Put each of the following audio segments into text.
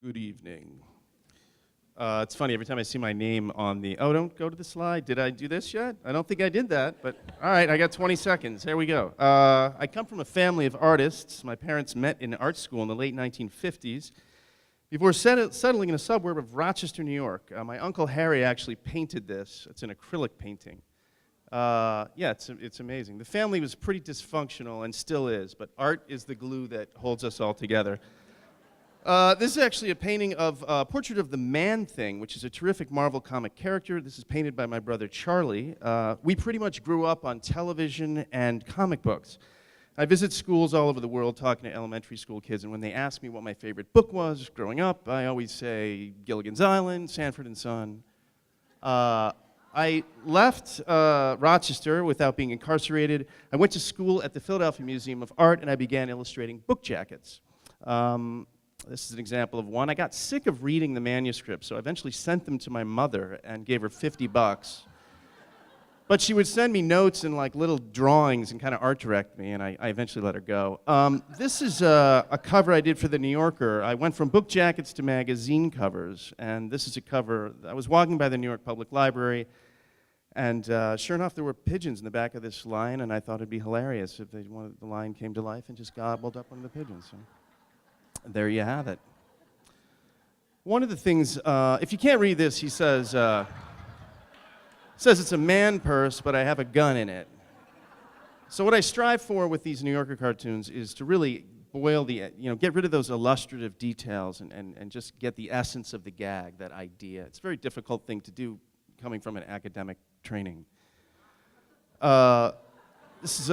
Good evening. It's funny, every time I see my name on the, oh, don't go to the slide. Did I do this yet? I don't think I did that, but all right, I got 20 seconds. Here we go. I come from a family of artists. My parents met in art school in the late 1950s before settling in a suburb of Rochester, New York. My uncle Harry actually painted this. It's an acrylic painting. Yeah, it's amazing. The family was pretty dysfunctional and still is, but art is the glue that holds us all together. This is actually a painting of a portrait of the Man-Thing, which is a terrific Marvel comic character. This is painted by my brother Charlie. We pretty much grew up on television and comic books. I visit schools all over the world talking to elementary school kids, and when they ask me what my favorite book was growing up, I always say Gilligan's Island, Sanford and Son. I left Rochester without being incarcerated. I went to school at the Philadelphia Museum of Art, and I began illustrating book jackets. This is an example of one. I got sick of reading the manuscripts, so I eventually sent them to my mother and gave her $50. But she would send me notes and like little drawings and kind of art direct me, and I eventually let her go. This is a cover I did for The New Yorker. I went from book jackets to magazine covers, and this is a cover. I was walking by the New York Public Library, and sure enough, there were pigeons in the back of this line, and I thought it'd be hilarious if the line came to life and just gobbled up one of the pigeons. So there you have it. One of the things, if you can't read this, he says it's a man purse, but I have a gun in it. So what I strive for with these New Yorker cartoons is to really boil the, get rid of those illustrative details and just get the essence of the gag, that idea. It's a very difficult thing to do coming from an academic training. This is,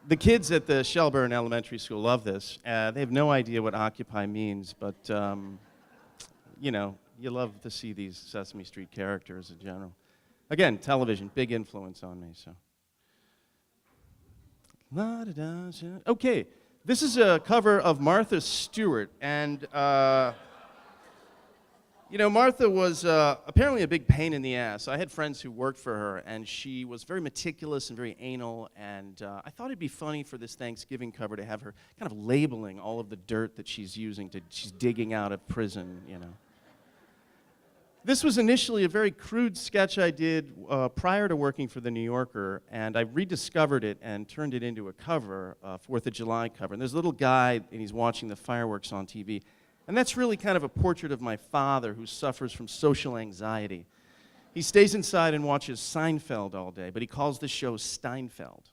the kids at the Shelburne Elementary School love this. They have no idea what Occupy means, but, you love to see these Sesame Street characters in general. Again, television, big influence on me, so. Okay, this is a cover of Martha Stewart, and, Martha was apparently a big pain in the ass. I had friends who worked for her, and she was very meticulous and very anal, and I thought it'd be funny for this Thanksgiving cover to have her kind of labeling all of the dirt that she's she's digging out of prison, This was initially a very crude sketch I did prior to working for The New Yorker, and I rediscovered it and turned it into a cover, 4th of July cover. And there's a little guy, and he's watching the fireworks on TV. And that's really kind of a portrait of my father, who suffers from social anxiety. He stays inside and watches Seinfeld all day, but he calls the show Steinfeld.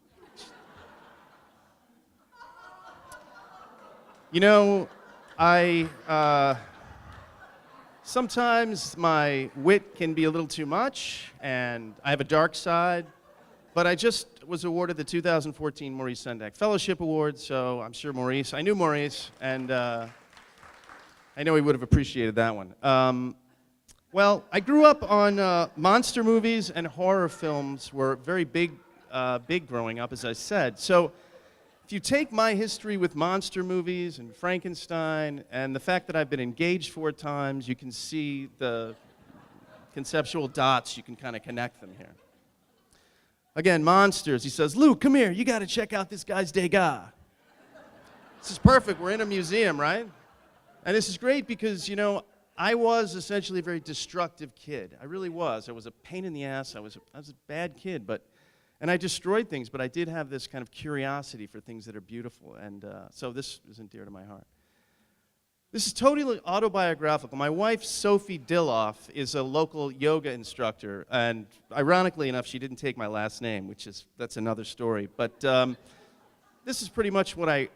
Sometimes my wit can be a little too much, and I have a dark side, but I just was awarded the 2014 Maurice Sendak Fellowship Award, so I'm sure I knew Maurice, and I know he would have appreciated that one. Well, I grew up on monster movies, and horror films were very big growing up, as I said. So if you take my history with monster movies and Frankenstein and the fact that I've been engaged 4 times, you can see the conceptual dots. You can kind of connect them here. Again, monsters. He says, Luke, come here. You got to check out this guy's Degas. This is perfect. We're in a museum, right? And this is great because, I was essentially a very destructive kid. I really was. I was a pain in the ass. I was a bad kid, and I destroyed things, but I did have this kind of curiosity for things that are beautiful, and so this isn't dear to my heart. This is totally autobiographical. My wife, Sophie Dilloff, is a local yoga instructor, and ironically enough, she didn't take my last name, that's another story. But this is pretty much what I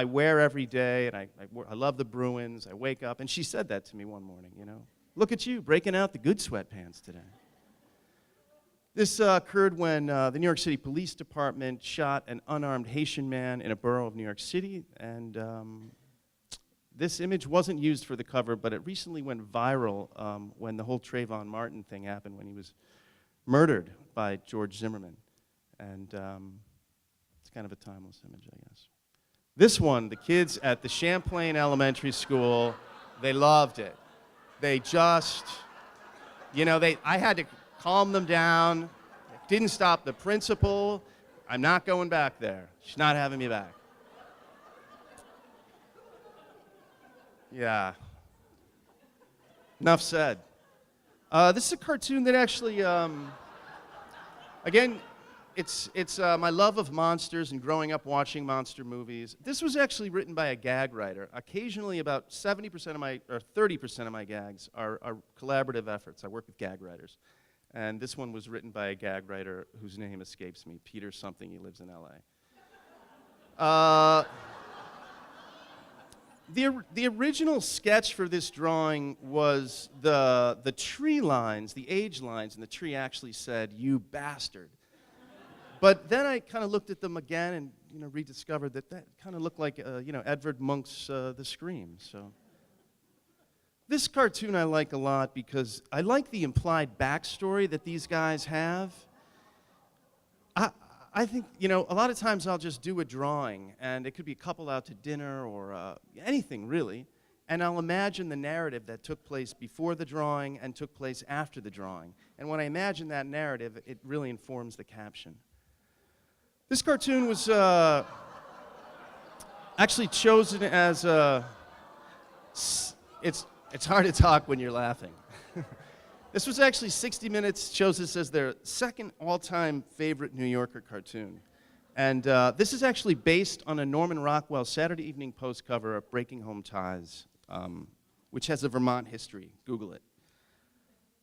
wear every day, and I love the Bruins. I wake up, and she said that to me one morning, Look at you, breaking out the good sweatpants today. This occurred when the New York City Police Department shot an unarmed Haitian man in a borough of New York City, and this image wasn't used for the cover, but it recently went viral when the whole Trayvon Martin thing happened, when he was murdered by George Zimmerman, and it's kind of a timeless image, I guess. This one, the kids at the Champlain Elementary School, they loved it. They just, I had to calm them down. Didn't stop the principal. I'm not going back there. She's not having me back. Yeah. Enough said. This is a cartoon that actually, again, it's my love of monsters and growing up watching monster movies. This was actually written by a gag writer. Occasionally, about 70% of my, or 30% of my gags are collaborative efforts. I work with gag writers. And this one was written by a gag writer whose name escapes me, Peter something, he lives in LA. The original sketch for this drawing was the tree lines, the age lines, and the tree actually said, "You bastard." But then I kind of looked at them again and rediscovered that kind of looked like Edvard Munch's The Scream. So this cartoon I like a lot because I like the implied backstory that these guys have. I think, a lot of times I'll just do a drawing, and it could be a couple out to dinner or anything, really, and I'll imagine the narrative that took place before the drawing and took place after the drawing. And when I imagine that narrative, it really informs the caption. This cartoon was actually chosen as it's hard to talk when you're laughing. This was actually 60 Minutes chose this as their second all-time favorite New Yorker cartoon. And this is actually based on a Norman Rockwell Saturday Evening Post cover of Breaking Home Ties, which has a Vermont history. Google it.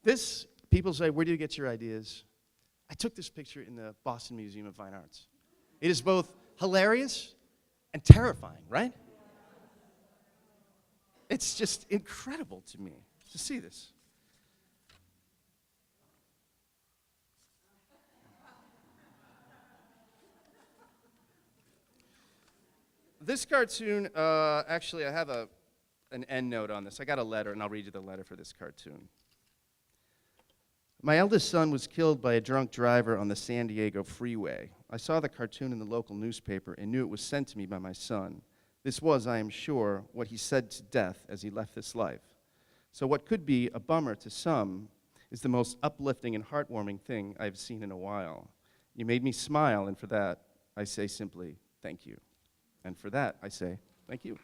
This, people say, where do you get your ideas? I took this picture in the Boston Museum of Fine Arts. It is both hilarious and terrifying, right? It's just incredible to me to see this. This cartoon, actually, I have an end note on this. I got a letter, and I'll read you the letter for this cartoon. My eldest son was killed by a drunk driver on the San Diego freeway. I saw the cartoon in the local newspaper and knew it was sent to me by my son. This was, I am sure, what he said to death as he left this life. So what could be a bummer to some is the most uplifting and heartwarming thing I've seen in a while. You made me smile, and for that, I say simply, thank you. And for that, I say, thank you.